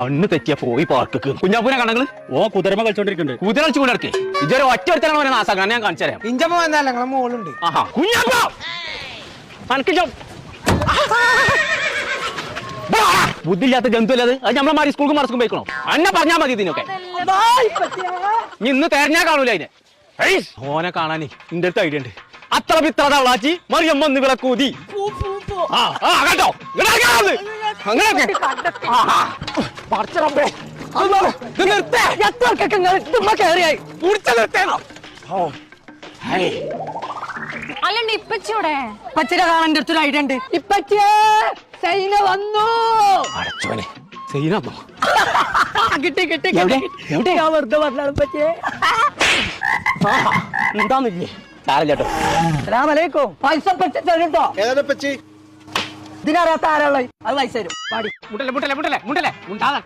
അന്ന് തെറ്റിയ പോയി പാർക്ക് കുഞ്ഞാപ്പൂനെ കണങ്ങള് ഓ കുതിരമ കളിച്ചോണ്ടിരിക്കുന്നുണ്ട്. കുതിര കളിച്ചു കൊണ്ടിടക്കേ ഇതൊരു ഒറ്റ ഒരുത്തനാണ് അവനെ നാസാക്കാൻ ഞാൻ കാണിച്ചു തരാം. ഇഞ്ചപ്പ വന്നല്ല ഞങ്ങളെ മോളുണ്ട്. ആഹാ കുഞ്ഞാപ്പ ബുദ്ധിയില്ലാത്ത ജന്തു അല്ലത്. അത് നമ്മളെ സ്കൂൾക്ക് മറസ്ക്കും പോയിക്കണോ? അന്നെ പറഞ്ഞാ മതി ഇതിനൊക്കെ. ഇന്ന് തെരഞ്ഞാ കാണൂല അതിനെ. ഓനെ കാണാനേ നിന്റെ അടുത്ത് ഐഡിയ ഉണ്ട്. അത്ര പിത്ര തവളാച്ചി മറിയമ്മ നിങ്ങളെ കൂതി കേട്ടോ അങ്ങനെയൊക്കെ അല്ലണ്ട് ഇപ്പച്ചൂടെ ഇപ്പച്ചിനെ കാണാൻ എൻ്റെ അടുത്തൊരു ഐഡിയ ഉണ്ട്. ഇപ്പച്ചിയെ സൈന വന്നു. അടച്ചോനെ സൈനോ കിട്ടി കിട്ടി ഞാൻ വെറുതെ പറഞ്ഞാണ് ഇപ്പച്ചിയെ. എന്താന്നില്ലേ സാരല്ലേട്ടോ. അസ്സലാമലൈക്കും. പൈസ പറ്റി തരുട്ടോ. ഇതിനറിയാത്ത ആരാളെ അത് പൈസ തരും. പാടി മുട്ടല്ലേ മുട്ടല്ലേ മുട്ടല്ലേ മുട്ടല്ലേ മുണ്ടാതെ